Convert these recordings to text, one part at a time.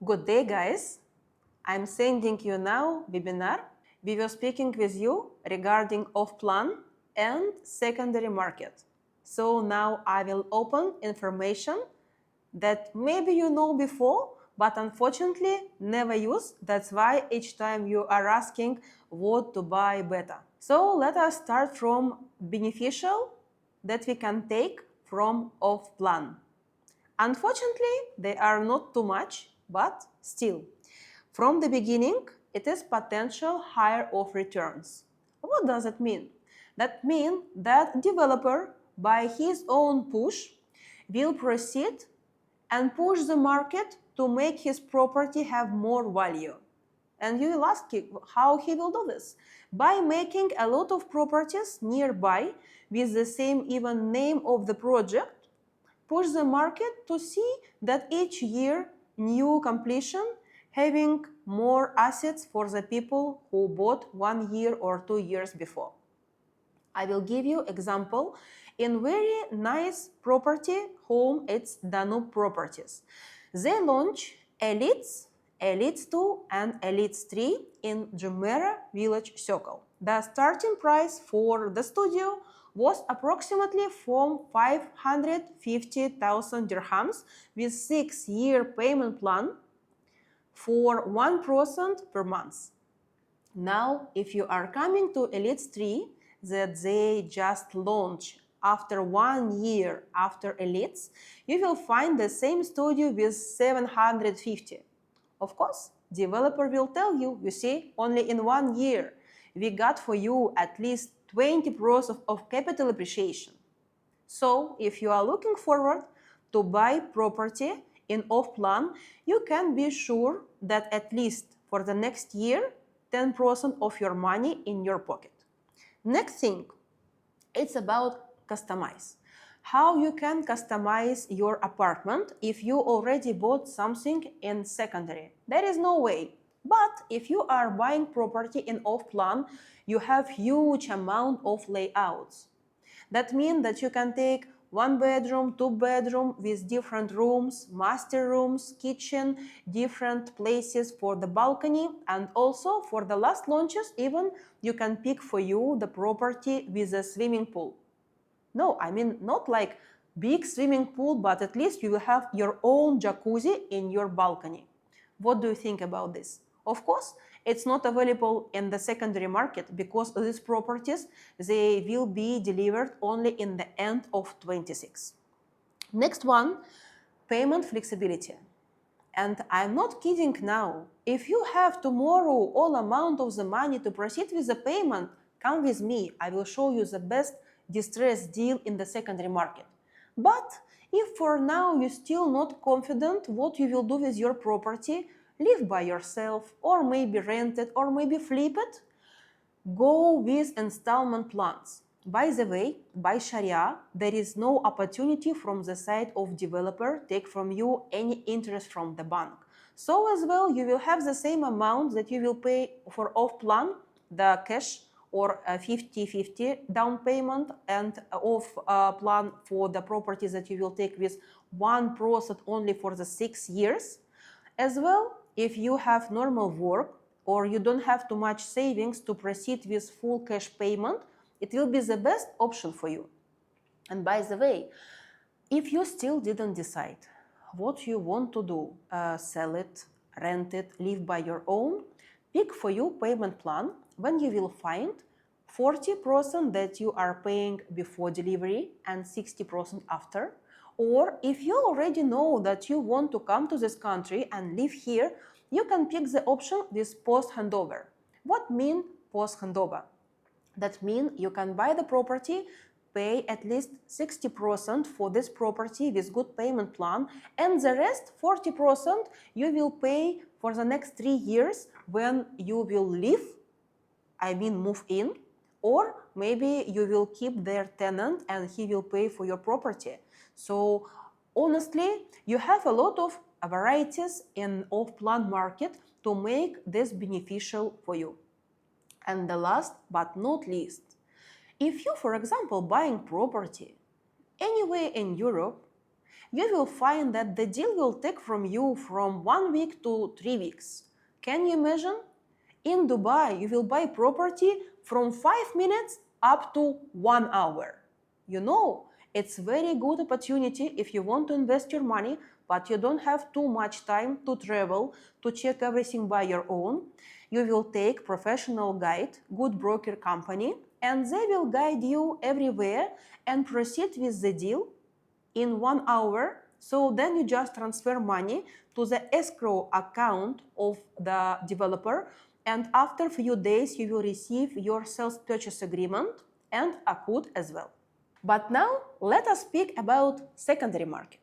Good day, guys. I'm sending you now webinar. We were speaking with you regarding off-plan and secondary market. So now I will open information that maybe you know before, but unfortunately never use. That's why each time you are asking what to buy better. So let us start from beneficial that we can take from off-plan. Unfortunately, they are not too much, but still. From the beginning, it is potential higher of returns. What does it mean? That means that developer, by his own push, will proceed and push the market to make his property have more value. And you will ask how he will do this. By making a lot of properties nearby with the same even name of the project, push the market to see that each year new completion having more assets for the people who bought 1 year or 2 years before. I will give you example in very nice property home, it's Danube Properties. They launch Elites, Elites 2 and Elites 3 in Jumeirah Village Circle. The starting price for the studio was approximately from 550,000 dirhams with 6-year payment plan for 1% per month. Now, if you are coming to Elites 3 that they just launched after 1 year after Elites, you will find the same studio with 750. Of course, developer will tell you, you see, only in 1 year we got for you at least 20% of capital appreciation. So if you are looking forward to buy property in off-plan, you can be sure that at least for the next year, 10% of your money in your pocket. Next thing, it's about customize. How you can customize your apartment if you already bought something in secondary. There is no way. But if you are buying property in off-plan, you have huge amount of layouts. That means that you can take 1 bedroom, 2 bedroom with different rooms, master rooms, kitchen, different places for the balcony, and also for the last launches even you can pick for you the property with a swimming pool. No, I mean not like big swimming pool, but at least you will have your own jacuzzi in your balcony. What do you think about this? Of course, it's not available in the secondary market because these properties, they will be delivered only in the end of 26. Next one, payment flexibility. And I'm not kidding now. If you have tomorrow all amount of the money to proceed with the payment, come with me. I will show you the best distress deal in the secondary market. But if for now you're still not confident what you will do with your property, live by yourself or maybe rent it or maybe flip it, go with installment plans. By the way, by Sharia, there is no opportunity from the side of developer take from you any interest from the bank. So as well, you will have the same amount that you will pay for off-plan, the cash or 50-50 down payment, and off-plan for the properties that you will take with 1% only for the 6 years. As well, if you have normal work or you don't have too much savings to proceed with full cash payment, it will be the best option for you. And by the way, if you still didn't decide what you want to do, sell it, rent it, live by your own, pick for you payment plan when you will find 40% that you are paying before delivery and 60% after. Or if you already know that you want to come to this country and live here, you can pick the option with post-handover. What means post-handover? That means you can buy the property, pay at least 60% for this property with good payment plan, and the rest, 40%, you will pay for the next 3 years when you will live, I mean move in, or maybe you will keep their tenant and he will pay for your property. So honestly, you have a lot of varieties in off-plan market to make this beneficial for you. And the last but not least, if you, for example, buying property anywhere in Europe, you will find that the deal will take from you from 1 week to 3 weeks. Can you imagine? In Dubai, you will buy property from 5 minutes up to 1 hour. You know, it's very good opportunity if you want to invest your money, but you don't have too much time to travel, to check everything by your own. You will take professional guide, good broker company, and they will guide you everywhere and proceed with the deal in 1 hour. So then you just transfer money to the escrow account of the developer, and after few days you will receive your sales purchase agreement and a code as well. But now let us speak about secondary market.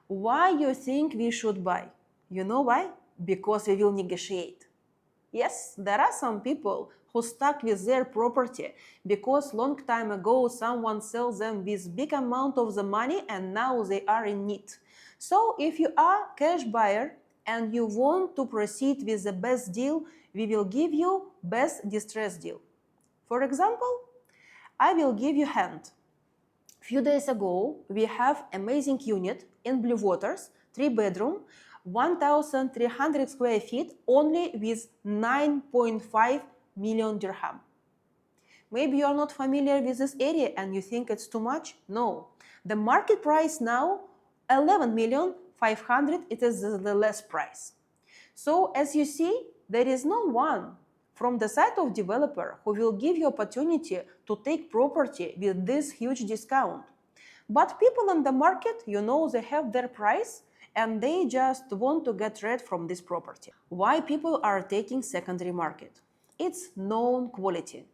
Why you think we should buy? You know why? Because we will negotiate. Yes, there are some people who stuck with their property because long time ago someone sells them with big amount of the money and now they are in need. So if you are cash buyer and you want to proceed with the best deal, we will give you best distress deal. For example, I will give you hint. Few days ago, we have amazing unit in Blue Waters, 3-bedroom, 1,300 square feet, only with 9.5 million dirham. Maybe you are not familiar with this area and you think it's too much. No, the market price now 11,500,000. It is the less price. So as you see, there is no one from the side of developer who will give you opportunity to take property with this huge discount. But people in the market, you know, they have their price and they just want to get rid from this property. Why people are taking secondary market? It's known quality.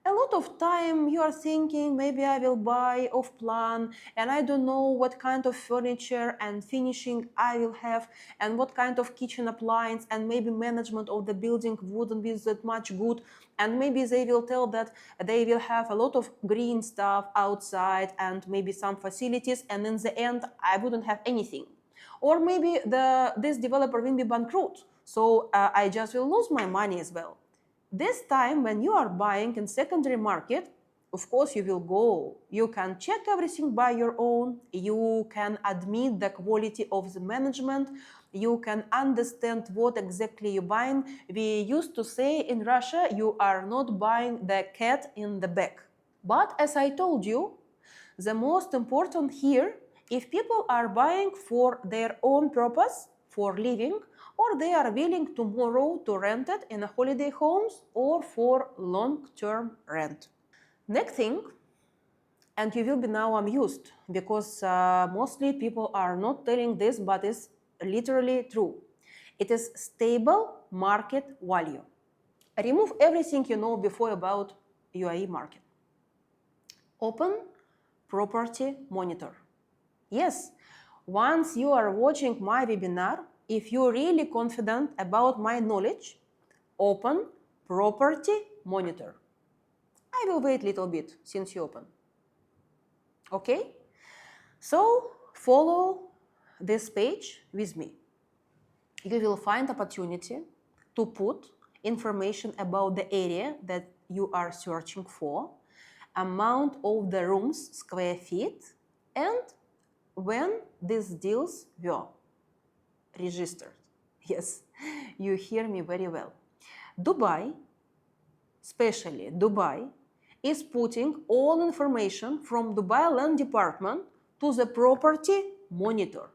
A lot of time you are thinking maybe I will buy off plan and I don't know what kind of furniture and finishing I will have and what kind of kitchen appliance, and maybe management of the building wouldn't be that much good, and maybe they will tell that they will have a lot of green stuff outside and maybe some facilities, and in the end I wouldn't have anything. Or maybe this developer will be bankrupt, so I just will lose my money as well. This time when you are buying in secondary market, of course you will go. You can check everything by your own. You can admit the quality of the management. You can understand what exactly you're buying. We used to say in Russia, you are not buying the cat in the bag. But as I told you, the most important here, if people are buying for their own purpose, for living, or they are willing tomorrow to rent it in a holiday homes or for long-term rent. Next thing, and you will be now amused because mostly people are not telling this, but it's literally true. It is stable market value. Remove everything you know before about UAE market. Open property monitor. Yes, once you are watching my webinar, if you're really confident about my knowledge, open property monitor. I will wait a little bit since you open. Okay? So follow this page with me. You will find opportunity to put information about the area that you are searching for, amount of the rooms, square feet, and when these deals were registered. Yes, you hear me very well. Dubai, especially Dubai, is putting all information from Dubai Land Department to the property monitor.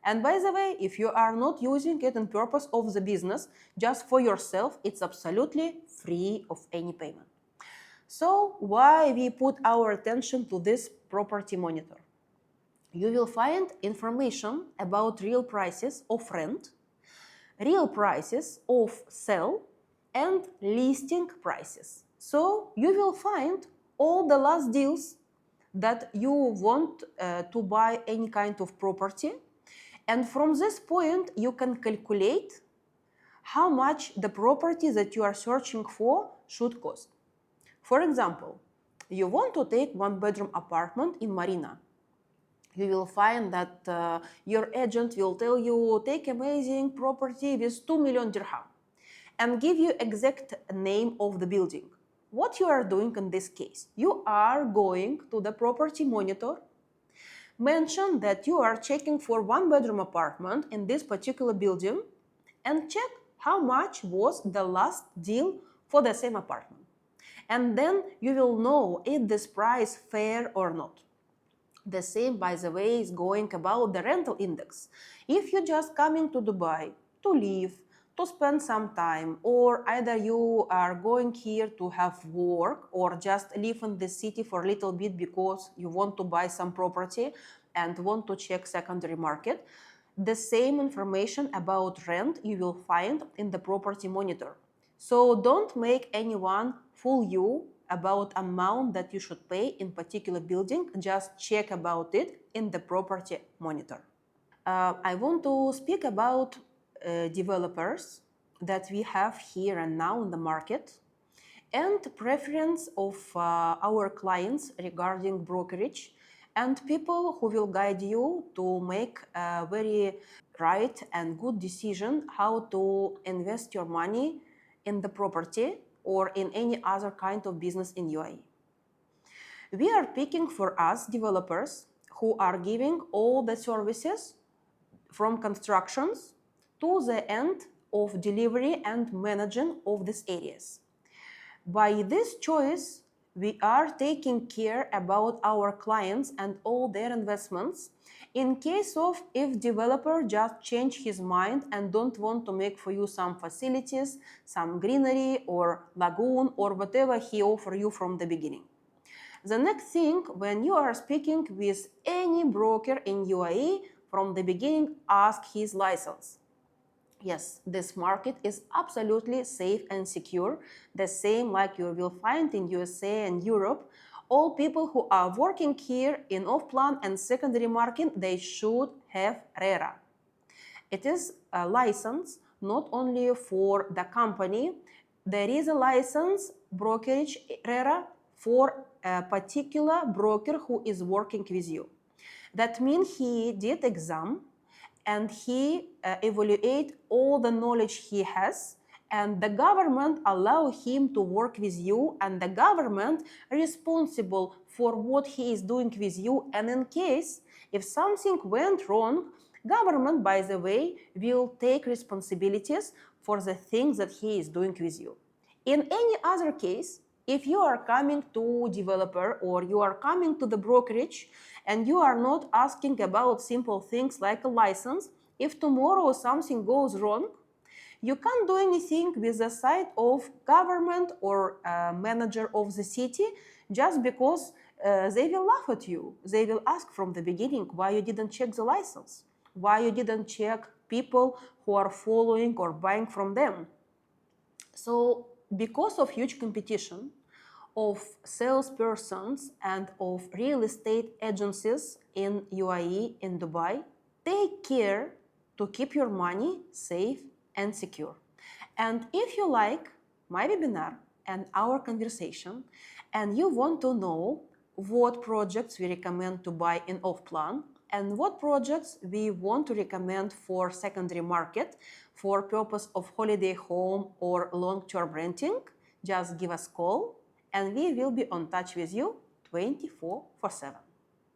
And by the way, if you are not using it in purpose of the business, just for yourself, it's absolutely free of any payment. So why we put our attention to this property monitor? You will find information about real prices of rent, real prices of sale, and listing prices. So you will find all the last deals that you want to buy any kind of property. And from this point, you can calculate how much the property that you are searching for should cost. For example, you want to take 1-bedroom apartment in Marina. You will find that your agent will tell you, take amazing property with 2 million dirham and give you exact name of the building. What you are doing in this case? You are going to the property monitor, Mention that you are checking for one-bedroom apartment in this particular building and check how much was the last deal for the same apartment. And then you will know if this price fair or not. The same, by the way, is going about the rental index. If you're just coming to Dubai to live, to spend some time, or either you are going here to have work or just live in the city for a little bit because you want to buy some property and want to check secondary market, the same information about rent you will find in the property monitor. So don't make anyone fool you about amount that you should pay in particular building. Just check about it in the property monitor. I want to speak about developers that we have here and now in the market and preference of our clients regarding brokerage and people who will guide you to make a very right and good decision how to invest your money in the property or in any other kind of business in UAE. We are picking for us developers who are giving all the services from constructions to the end of delivery and managing of these areas. By this choice, we are taking care about our clients and all their investments in case of if developer just change his mind and don't want to make for you some facilities, some greenery or lagoon or whatever he offer you from the beginning. The next thing, when you are speaking with any broker in UAE, from the beginning, ask his license. Yes, this market is absolutely safe and secure, the same like you will find in USA and Europe. All people who are working here in off-plan and secondary market, they should have RERA. It is a license not only for the company, there is a license brokerage RERA for a particular broker who is working with you. That means he did exam and he evaluate all the knowledge he has, and the government allow him to work with you, and the government responsible for what he is doing with you. And in case if something went wrong, government, by the way, will take responsibilities for the things that he is doing with you. In any other case, if you are coming to developer or you are coming to the brokerage and you are not asking about simple things like a license, if tomorrow something goes wrong, you can't do anything with the side of government or manager of the city just because they will laugh at you. They will ask from the beginning why you didn't check the license, why you didn't check people who are following or buying from them. So because of huge competition of salespersons and of real estate agencies in UAE, in Dubai, take care to keep your money safe and secure. And if you like my webinar and our conversation, and you want to know what projects we recommend to buy in off-plan, and what projects we want to recommend for secondary market for purpose of holiday home or long-term renting, just give us a call and we will be on touch with you 24/7.